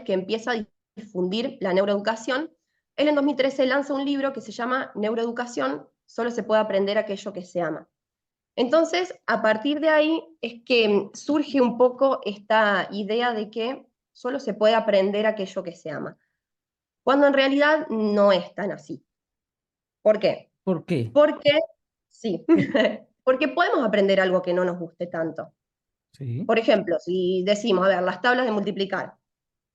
que empieza a difundir la neuroeducación, él en 2013 lanza un libro que se llama Neuroeducación, solo se puede aprender aquello que se ama. Entonces, a partir de ahí es que surge un poco esta idea de que solo se puede aprender aquello que se ama, cuando en realidad no es tan así. ¿Por qué? ¿Por qué? Porque, sí, porque podemos aprender algo que no nos guste tanto. Sí. Por ejemplo, si decimos, a ver, las tablas de multiplicar,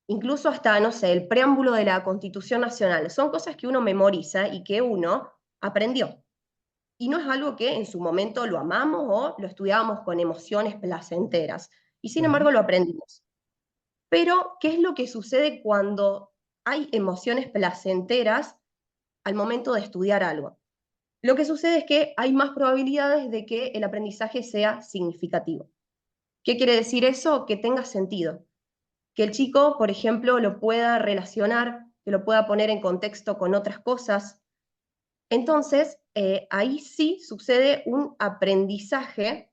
incluso hasta, no sé, el preámbulo de la Constitución Nacional, son cosas que uno memoriza y que uno aprendió. Y no es algo que en su momento lo amamos o lo estudiábamos con emociones placenteras. Y sin Claro. embargo lo aprendimos. Pero, ¿qué es lo que sucede cuando hay emociones placenteras al momento de estudiar algo? Lo que sucede es que hay más probabilidades de que el aprendizaje sea significativo. ¿Qué quiere decir eso? Que tenga sentido. Que el chico, por ejemplo, lo pueda relacionar, que lo pueda poner en contexto con otras cosas. Entonces, ahí sí sucede un aprendizaje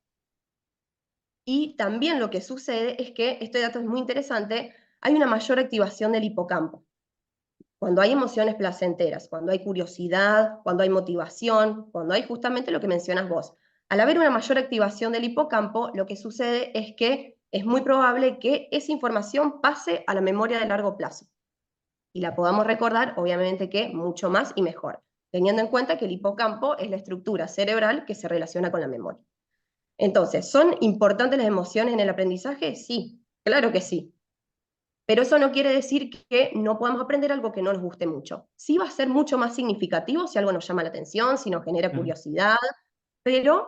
y también lo que sucede es que, este dato es muy interesante, hay una mayor activación del hipocampo. Cuando hay emociones placenteras, cuando hay curiosidad, cuando hay motivación, cuando hay justamente lo que mencionas vos. Al haber una mayor activación del hipocampo, lo que sucede es que es muy probable que esa información pase a la memoria de largo plazo y la podamos recordar, obviamente que mucho más y mejor, teniendo en cuenta que el hipocampo es la estructura cerebral que se relaciona con la memoria. Entonces, ¿son importantes las emociones en el aprendizaje? Sí, claro que sí. Pero eso no quiere decir que no podamos aprender algo que no nos guste mucho. Sí va a ser mucho más significativo si algo nos llama la atención, si nos genera Claro. curiosidad, pero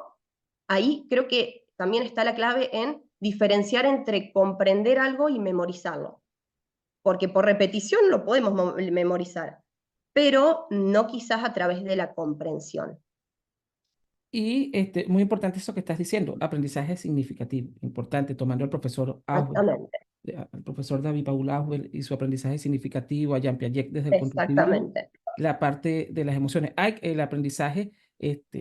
ahí creo que también está la clave en diferenciar entre comprender algo y memorizarlo. Porque por repetición lo podemos memorizar, pero no quizás a través de la comprensión. Y muy importante eso que estás diciendo, aprendizaje significativo, importante, tomando al profesor Auer, Exactamente, al profesor David Paul Auer y su aprendizaje significativo, a Jean Piaget desde el constructivismo, exactamente, la parte de las emociones. Hay el aprendizaje,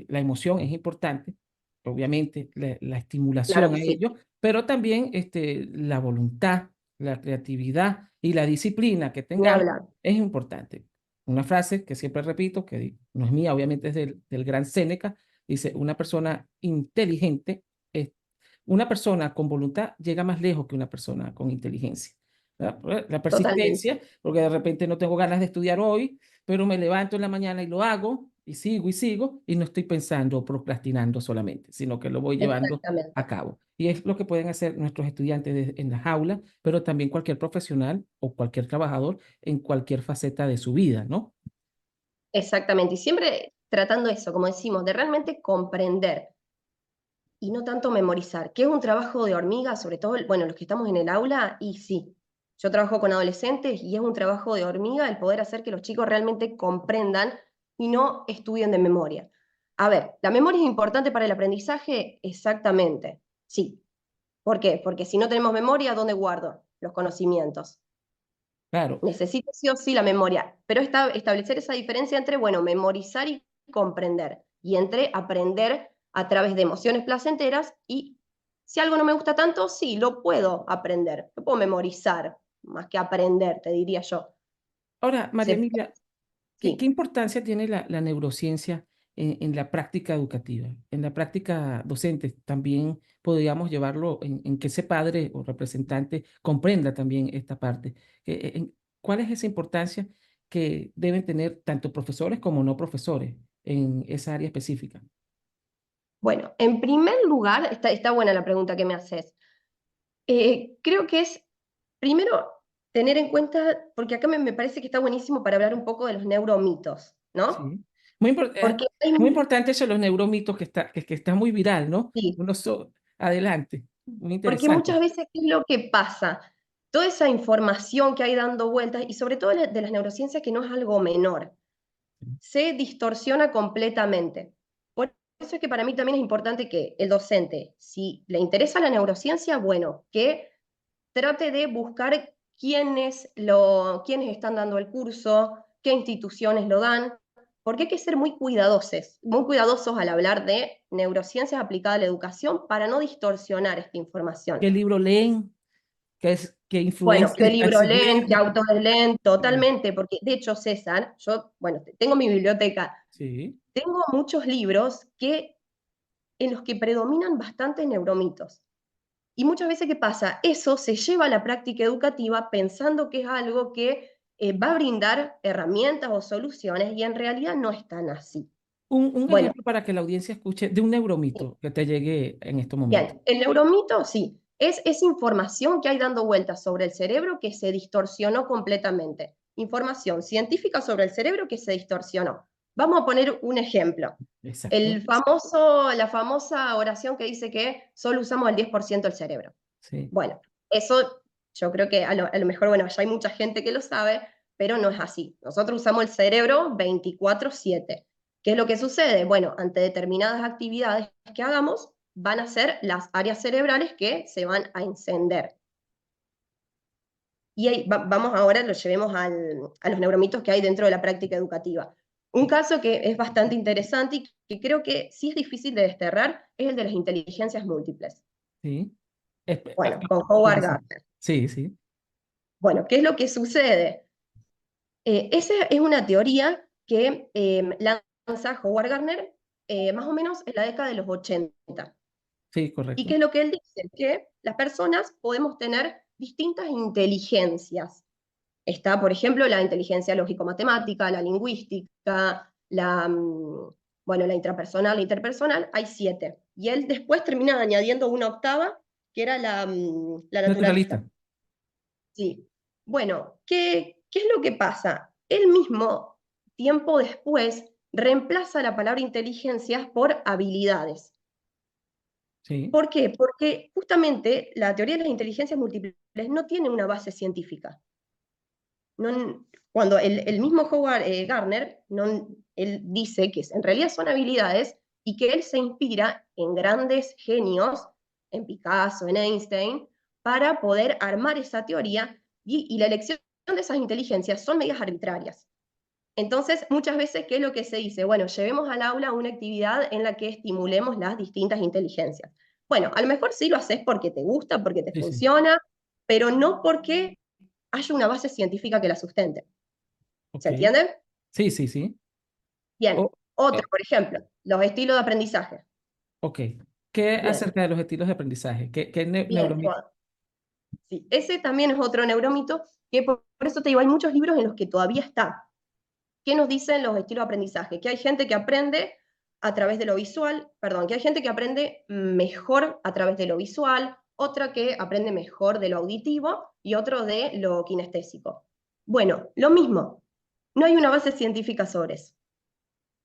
la emoción es importante, obviamente, la claro estimulación que a sí, ello, pero también la voluntad, la creatividad y la disciplina que ni tengamos hablar, es importante. Una frase que siempre repito, que no es mía, obviamente es del gran Séneca. Dice, una persona inteligente, una persona con voluntad llega más lejos que una persona con inteligencia. ¿Verdad? La totalmente. persistencia, porque de repente no tengo ganas de estudiar hoy, pero me levanto en la mañana y lo hago, y sigo, y no estoy pensando o procrastinando solamente, sino que lo voy llevando a Exactamente. cabo. Y es lo que pueden hacer nuestros estudiantes en las aulas, pero también cualquier profesional o cualquier trabajador en cualquier faceta de su vida, ¿no? Exactamente. Y siempre tratando eso, como decimos, de realmente comprender y no tanto memorizar, que es un trabajo de hormiga, sobre todo, bueno, los que estamos en el aula, y sí, yo trabajo con adolescentes y es un trabajo de hormiga el poder hacer que los chicos realmente comprendan y no estudien de memoria. A ver, ¿la memoria es importante para el aprendizaje? Exactamente, sí. ¿Por qué? Porque si no tenemos memoria, ¿dónde guardo los conocimientos? Claro. Necesito sí o sí la memoria, pero establecer esa diferencia entre, bueno, memorizar y comprender, y entre aprender a través de emociones placenteras y si algo no me gusta tanto, sí, lo puedo aprender, lo puedo memorizar, más que aprender, te diría yo. Ahora, María Se, Emilia, ¿qué sí. importancia tiene la neurociencia en la práctica educativa, en la práctica docente? También podríamos llevarlo en que ese padre o representante comprenda también esta parte. ¿Cuál es esa importancia que deben tener tanto profesores como no profesores en esa área específica? Bueno, en primer lugar, está buena la pregunta que me haces. Creo que es, primero, tener en cuenta, porque acá me parece que está buenísimo para hablar un poco de los neuromitos, ¿no? Sí. Porque hay, Muy importante eso, los neuromitos que está muy viral, ¿no? sí, Adelante, muy porque muchas interesante. veces, ¿qué es lo que pasa? Toda esa información que hay dando vueltas, y sobre todo de las neurociencias, que no es algo menor, se distorsiona completamente. Por eso es que para mí también es importante que el docente, si le interesa la neurociencia, bueno, que trate de buscar quiénes están dando el curso, qué instituciones lo dan, porque hay que ser muy cuidadosos al hablar de neurociencias aplicadas a la educación para no distorsionar esta información. ¿Qué libro leen? que Bueno, influencia qué al libro leen, qué cerebro. autores leen, Sí, totalmente, porque de hecho, César, yo, bueno, tengo mi biblioteca, sí. tengo muchos libros en los que predominan bastantes neuromitos. Y muchas veces, ¿qué pasa? Eso se lleva a la práctica educativa pensando que es algo que va a brindar herramientas o soluciones y en realidad no es tan así. Un Bueno, ejemplo para que la audiencia escuche de un neuromito que te llegue en estos momentos. bien, el neuromito sí, es información que hay dando vueltas sobre el cerebro que se distorsionó completamente. Información científica sobre el cerebro que se distorsionó. Vamos a poner un ejemplo. Exacto. La famosa oración que dice que solo usamos el 10% del cerebro. Sí. Bueno, eso yo creo que a lo mejor, bueno, ya hay mucha gente que lo sabe, pero no es así. Nosotros usamos el cerebro 24/7. ¿Qué es lo que sucede? Bueno, ante determinadas actividades que hagamos, van a ser las áreas cerebrales que se van a encender. Y ahí vamos ahora, lo llevemos a los neuromitos que hay dentro de la práctica educativa. Un caso que es bastante interesante y que creo que sí es difícil de desterrar es el de las inteligencias múltiples. Sí. Bueno, con Howard Gardner. Sí, sí. Bueno, ¿qué es lo que sucede? Esa es una teoría que lanza Howard Gardner más o menos en la década de los 80. Sí, ¿Y qué correcto. es lo que él dice? Que las personas podemos tener distintas inteligencias. Está, por ejemplo, la inteligencia lógico-matemática, la lingüística, bueno, la intrapersonal, la interpersonal, hay 7. Y él después termina añadiendo una octava, que era la naturalista. Naturalista. Sí. Bueno, ¿qué es lo que pasa? Él mismo, tiempo después, reemplaza la palabra inteligencias por habilidades. Sí. ¿Por qué? Porque justamente la teoría de las inteligencias múltiples no tiene una base científica. No, cuando el mismo Howard Gardner, él dice que en realidad son habilidades y que él se inspira en grandes genios, en Picasso, en Einstein, para poder armar esa teoría y la elección de esas inteligencias son medidas arbitrarias. Entonces, muchas veces, ¿qué es lo que se dice? Bueno, llevemos al aula una actividad en la que estimulemos las distintas inteligencias. Bueno, a lo mejor sí lo haces porque te gusta, porque te Sí, sí. funciona, pero no porque haya una base científica que la sustente. ¿Se Ok. entiende? Sí, sí, sí. Bien. O- Otro, eh, por ejemplo, los estilos de aprendizaje. ok. ¿Qué Bien, acerca de los estilos de aprendizaje? ¿Qué bien. neuromito? Bueno, sí, ese también es otro neuromito que por eso te digo, hay muchos libros en los que todavía está. ¿Qué nos dicen los estilos de aprendizaje? Que hay gente que aprende a través de lo visual, perdón, que hay gente que aprende mejor a través de lo visual, otra que aprende mejor de lo auditivo y otro de lo kinestésico. Bueno, lo mismo, no hay una base científica sobre eso.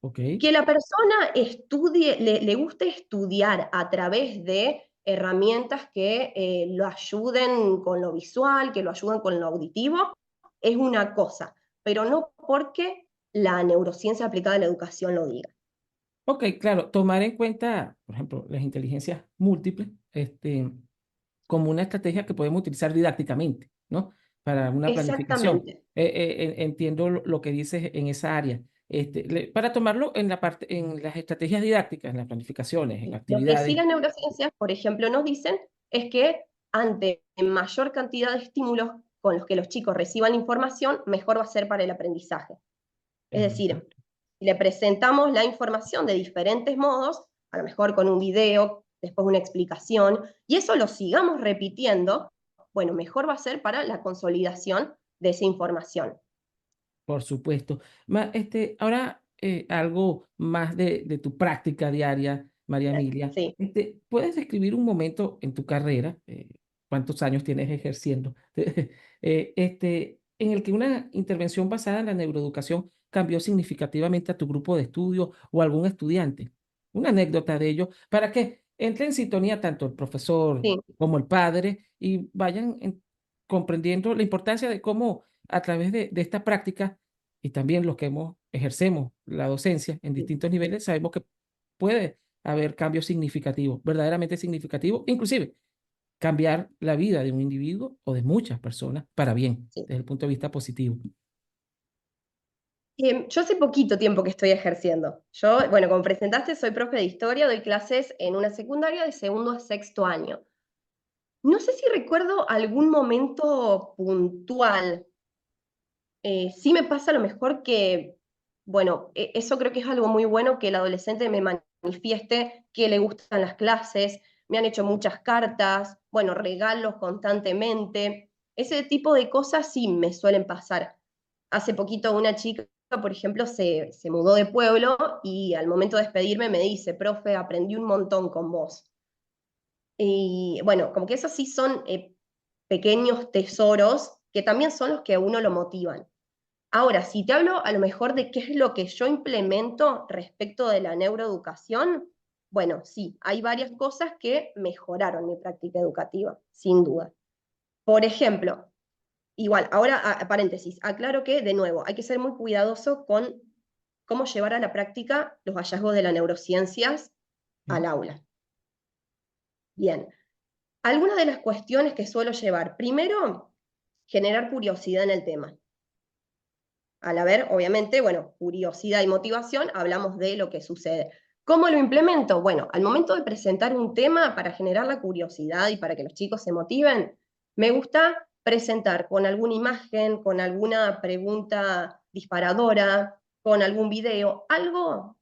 Ok. Que la persona estudie, le guste estudiar a través de herramientas que lo ayuden con lo visual, que lo ayuden con lo auditivo, es una cosa, pero no porque la neurociencia aplicada a la educación lo diga. Ok, claro. Tomar en cuenta, por ejemplo, las inteligencias múltiples, como una estrategia que podemos utilizar didácticamente, ¿no? Para una planificación. Exactamente. Entiendo lo que dices en esa área. Para tomarlo en la parte, en las estrategias didácticas, en las planificaciones, en Lo que sí actividades. las neurociencias, por ejemplo, nos dicen es que ante mayor cantidad de estímulos con los que los chicos reciban la información, mejor va a ser para el aprendizaje. Es decir, Exacto. le presentamos la información de diferentes modos, a lo mejor con un video, después una explicación, y eso lo sigamos repitiendo, bueno, mejor va a ser para la consolidación de esa información. Por supuesto. Ahora, algo más de tu práctica diaria, María Emilia. Sí, ¿Puedes describir un momento en tu carrera, cuántos años tienes ejerciendo, en el que una intervención basada en la neuroeducación cambió significativamente a tu grupo de estudio o algún estudiante? Una anécdota de ello, para que entre en sintonía tanto el profesor sí, como el padre y vayan comprendiendo la importancia de cómo a través de esta práctica y también los que ejercemos la docencia en sí. distintos niveles, sabemos que puede haber cambios significativos, verdaderamente significativos, inclusive cambiar la vida de un individuo o de muchas personas para bien, Sí. desde el punto de vista positivo. Yo hace poquito tiempo que estoy ejerciendo. Yo, bueno, como presentaste, soy profe de historia, doy clases en una secundaria de segundo a sexto año. No sé si recuerdo algún momento puntual. Sí me pasa a lo mejor que, bueno, eso creo que es algo muy bueno que el adolescente me manifieste que le gustan las clases, me han hecho muchas cartas, bueno, regalos constantemente. Ese tipo de cosas sí me suelen pasar. Hace poquito una chica, por ejemplo, se mudó de pueblo y al momento de despedirme me dice, profe, aprendí un montón con vos. Y bueno, como que esos sí son pequeños tesoros que también son los que a uno lo motivan. Ahora, si te hablo a lo mejor de qué es lo que yo implemento respecto de la neuroeducación, bueno, sí, hay varias cosas que mejoraron mi práctica educativa, sin duda. Por ejemplo, igual, ahora, paréntesis, aclaro que, de nuevo, hay que ser muy cuidadoso con cómo llevar a la práctica los hallazgos de las neurociencias al ¿Sí? aula. Bien, algunas de las cuestiones que suelo llevar. Primero, generar curiosidad en el tema. Al haber, obviamente, bueno, curiosidad y motivación, hablamos de lo que sucede. ¿Cómo lo implemento? Bueno, al momento de presentar un tema para generar la curiosidad y para que los chicos se motiven, me gusta presentar con alguna imagen, con alguna pregunta disparadora, con algún video, algo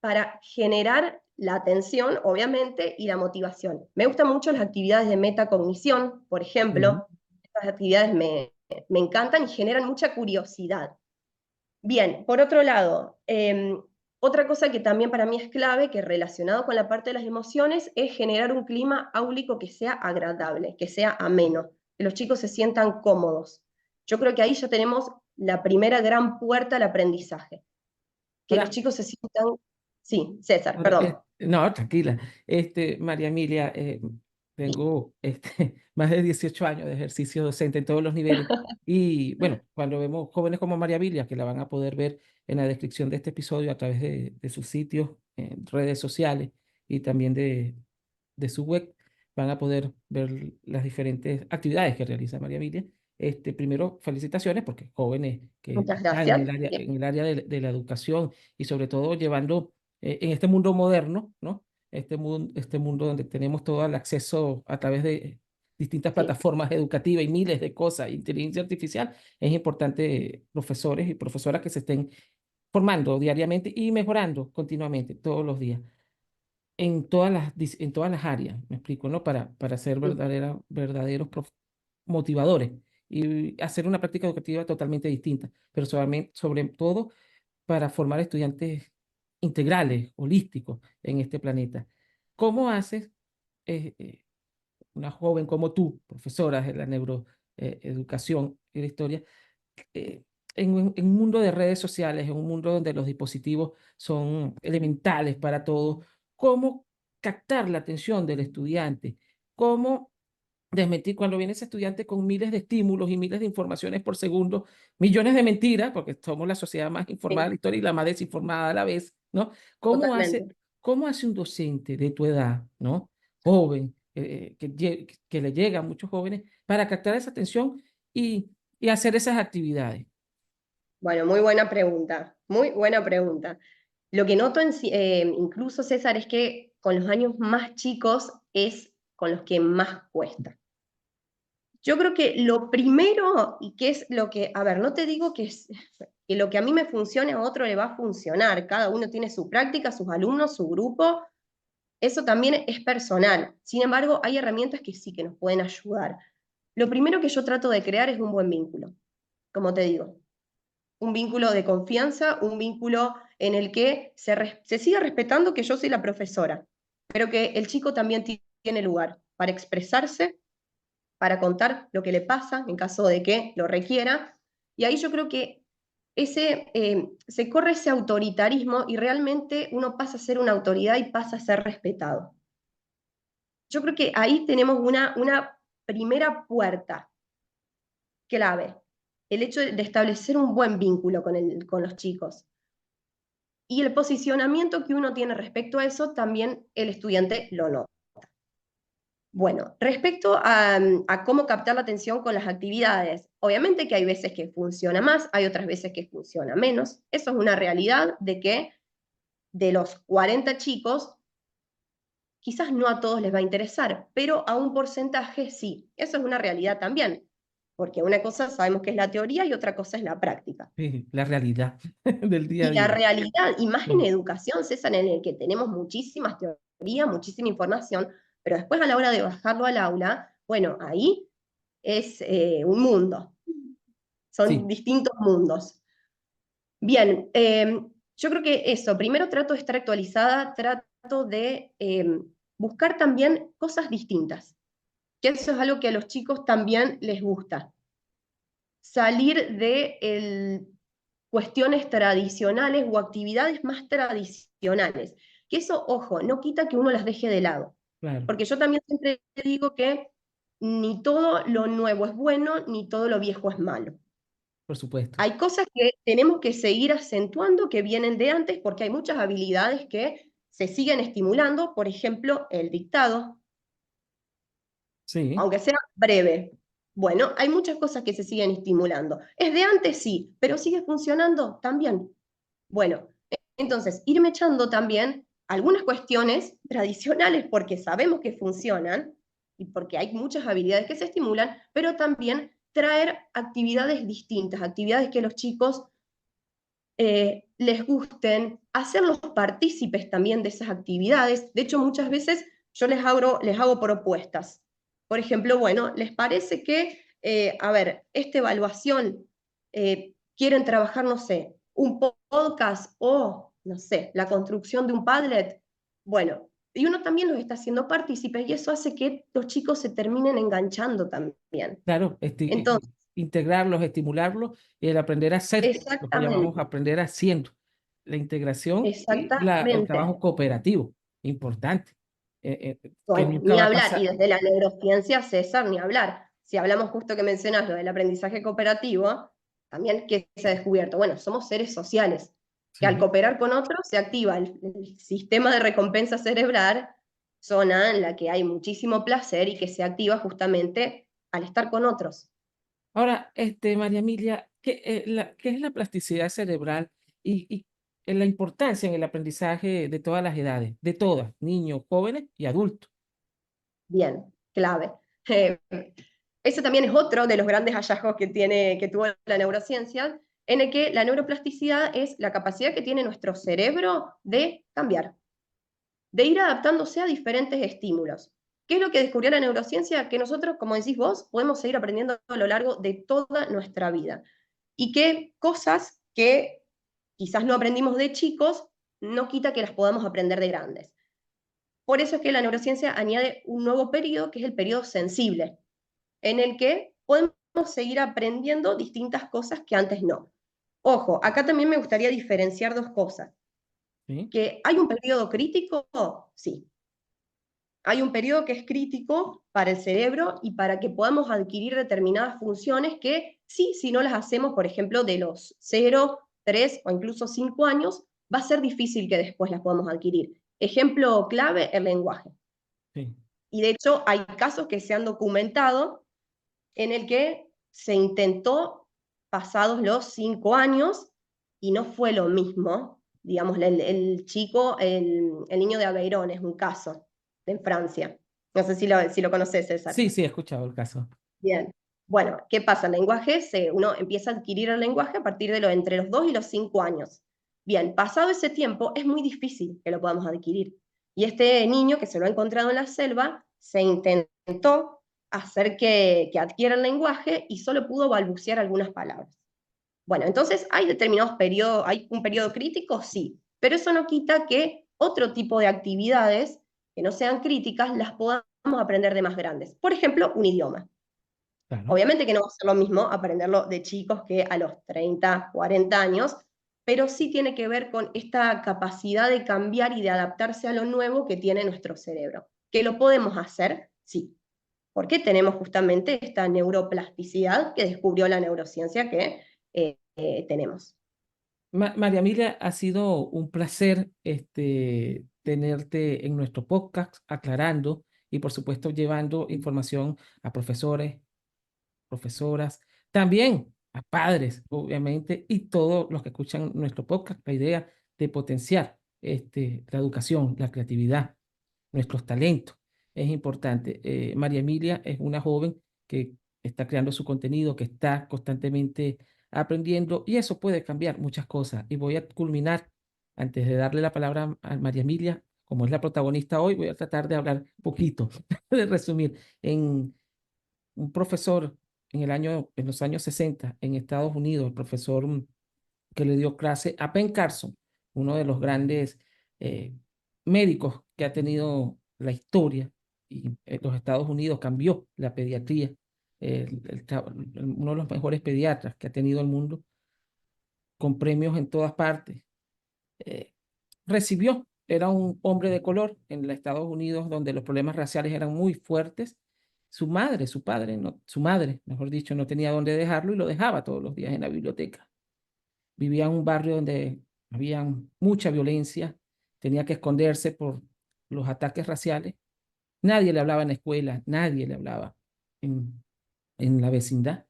para generar la atención, obviamente, y la motivación. Me gustan mucho las actividades de metacognición, por Sí. ejemplo. Estas actividades me encantan y generan mucha curiosidad. Bien, por otro lado, otra cosa que también para mí es clave, que relacionado con la parte de las emociones, es generar un clima áulico que sea agradable, que sea ameno, que los chicos se sientan cómodos. Yo creo que ahí ya tenemos la primera gran puerta al aprendizaje, que los Ahora, chicos se sientan... Sí, César, ahora, perdón. no, tranquila. María Emilia, tengo más de 18 años de ejercicio docente en todos los niveles. Y bueno, cuando vemos jóvenes como María Emilia, que la van a poder ver en la descripción de este episodio a través de sus sitios, en redes sociales y también de su web, van a poder ver las diferentes actividades que realiza María Emilia. Primero, felicitaciones porque jóvenes que Muchas están gracias. Bien, en el área de la educación y sobre todo llevando en este mundo moderno, ¿no? Este mundo donde tenemos todo el acceso a través de distintas sí, plataformas educativas y miles de cosas, inteligencia artificial, es importante profesores y profesoras que se estén formando diariamente y mejorando continuamente todos los días en todas las áreas, me explico, ¿no? Para ser sí, verdaderos motivadores y hacer una práctica educativa totalmente distinta, pero sobre todo para formar estudiantes integrales, holísticos en este planeta. ¿Cómo haces una joven como tú, profesora de la neuroeducación y la historia, en un mundo de redes sociales, en un mundo donde los dispositivos son elementales para todos, cómo captar la atención del estudiante, cómo desmentir cuando viene ese estudiante con miles de estímulos y miles de informaciones por segundo, millones de mentiras, porque somos la sociedad más informada de sí, la historia y la más desinformada a la vez, ¿no? ¿Cómo hace, totalmente. cómo hace un docente de tu edad, ¿no? Joven, que le llega a muchos jóvenes para captar esa atención y hacer esas actividades? Bueno, muy buena pregunta, muy buena pregunta. Lo que noto incluso, César, es que con los años más chicos es con los que más cuesta. Yo creo que lo primero, y que es lo que, a ver, no te digo que lo que a mí me funcione a otro le va a funcionar, cada uno tiene su práctica, sus alumnos, su grupo, eso también es personal. Sin embargo, hay herramientas que sí que nos pueden ayudar. Lo primero que yo trato de crear es un buen vínculo, como te digo, un vínculo de confianza, un vínculo en el que se siga respetando que yo soy la profesora, pero que el chico también tiene lugar para expresarse, para contar lo que le pasa en caso de que lo requiera. Y ahí yo creo que se corre ese autoritarismo y realmente uno pasa a ser una autoridad y pasa a ser respetado. Yo creo que ahí tenemos una primera puerta clave, el hecho de establecer un buen vínculo con los chicos. Y el posicionamiento que uno tiene respecto a eso, también el estudiante lo nota. Bueno, respecto a cómo captar la atención con las actividades, obviamente que hay veces que funciona más, hay otras veces que funciona menos. Eso es una realidad de que de los 40 chicos, quizás no a todos les va a interesar, pero a un porcentaje sí. Eso es una realidad también, porque una cosa sabemos que es la teoría y otra cosa es la práctica. Sí, la realidad del día a Y la día. realidad, y más en Sí, educación, César, en el que tenemos muchísimas teorías, muchísima información, pero después a la hora de bajarlo al aula, bueno, ahí es un mundo, son sí, distintos mundos. Bien, yo creo que eso, primero trato de estar actualizada, trato de buscar también cosas distintas, que eso es algo que a los chicos también les gusta, salir de cuestiones tradicionales o actividades más tradicionales. Que eso, ojo, no quita que uno las deje de lado. claro, Porque yo también siempre digo que ni todo lo nuevo es bueno, ni todo lo viejo es malo. por supuesto. Hay cosas que tenemos que seguir acentuando que vienen de antes porque hay muchas habilidades que se siguen estimulando, por ejemplo, el dictado, Sí, aunque sea breve. Bueno, hay muchas cosas que se siguen estimulando. ¿Es de antes? Sí, pero sigue funcionando también. Bueno, entonces, irme echando también algunas cuestiones tradicionales porque sabemos que funcionan y porque hay muchas habilidades que se estimulan, pero también traer actividades distintas, actividades que los chicos les gusten, hacerlos partícipes también de esas actividades. De hecho, muchas veces yo les hago propuestas. Por ejemplo, bueno, ¿les parece que, a ver, esta evaluación quieren trabajar, no sé, un podcast o, no sé, la construcción de un Padlet? Bueno, y uno también los está haciendo partícipes y eso hace que los chicos se terminen enganchando también. claro, Entonces, integrarlos, estimularlos y el aprender a hacer, lo que llamamos exactamente, aprender haciendo. La integración y el exactamente. trabajo cooperativo, importante, que Bueno, nunca ni va a hablar, y pasar. desde la neurociencia, César, ni hablar. Si hablamos justo que mencionas lo del aprendizaje cooperativo, también que se ha descubierto, bueno, somos seres sociales, que al Sí. cooperar con otros se activa el sistema de recompensa cerebral, zona en la que hay muchísimo placer y que se activa justamente al estar con otros. Ahora, María Emilia, ¿qué es la plasticidad cerebral y la importancia en el aprendizaje de todas las edades, de todas, niños, jóvenes y adultos? Bien, clave. Eh, Ese también es otro de los grandes hallazgos que tuvo la neurociencia, en el que la neuroplasticidad es la capacidad que tiene nuestro cerebro de cambiar, de ir adaptándose a diferentes estímulos. ¿Qué es lo que descubrió la neurociencia? Que nosotros, como decís vos, podemos seguir aprendiendo a lo largo de toda nuestra vida. Y que cosas que quizás no aprendimos de chicos, no quita que las podamos aprender de grandes. Por eso es que la neurociencia añade un nuevo periodo, que es el periodo sensible, en el que podemos seguir aprendiendo distintas cosas que antes no. Ojo, acá también me gustaría diferenciar dos cosas. ¿Sí? ¿Que hay un periodo crítico? Sí. Hay un periodo que es crítico para el cerebro y para que podamos adquirir determinadas funciones que sí, si no las hacemos, por ejemplo, de los 0, 3 o incluso 5 años, va a ser difícil que después las podamos adquirir. Ejemplo clave, el lenguaje. Sí. Y de hecho hay casos que se han documentado en el que se intentó pasados los 5 años y no fue lo mismo. Digamos, el chico, el niño de Aveirón es un caso en Francia. No sé si lo conoces, César. Sí, sí, he escuchado el caso. Bien. Bueno, ¿qué pasa? El lenguaje, uno empieza a adquirir el lenguaje a partir de entre los 2 y los 5 años. Bien, pasado ese tiempo es muy difícil que lo podamos adquirir. Y este niño que se lo ha encontrado en la selva, se intentó hacer que adquiera el lenguaje y solo pudo balbucear algunas palabras. Bueno, entonces hay determinados periodos, hay un periodo crítico, sí, pero eso no quita que otro tipo de actividades que no sean críticas las podamos aprender de más grandes. Por ejemplo, un idioma. Claro. Obviamente que no va a ser lo mismo aprenderlo de chicos que a los 30, 40 años, pero sí tiene que ver con esta capacidad de cambiar y de adaptarse a lo nuevo que tiene nuestro cerebro. ¿Que lo podemos hacer? Sí, porque tenemos justamente esta neuroplasticidad que descubrió la neurociencia que tenemos. María Emilia, ha sido un placer tenerte en nuestro podcast, aclarando y por supuesto llevando información a profesores, profesoras, también a padres, obviamente, y todos los que escuchan nuestro podcast, la idea de potenciar la educación, la creatividad. nuestros talentos. Es importante. María Emilia es una joven que está creando su contenido, que está constantemente aprendiendo y eso puede cambiar muchas cosas. Y voy a culminar, antes de darle la palabra a María Emilia, como es la protagonista hoy, voy a tratar de hablar un poquito, de resumir. En un profesor en los años 60 en Estados Unidos, el profesor que le dio clase a Ben Carson, uno de los grandes eh, médicos que ha tenido la historia y los Estados Unidos cambió la pediatría, uno de los mejores pediatras que ha tenido el mundo, con premios en todas partes. eh, Recibió, era un hombre de color en los Estados Unidos donde los problemas raciales eran muy fuertes. Su padre, no, su madre, mejor dicho, no tenía dónde dejarlo y lo dejaba todos los días en la biblioteca. Vivía en un barrio donde había mucha violencia, tenía que esconderse por los ataques raciales. Nadie le hablaba en la escuela, nadie le hablaba en, en la vecindad.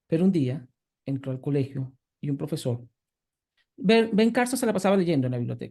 Pero un día entró al colegio y un profesor, Ben Carson se la pasaba leyendo en la biblioteca.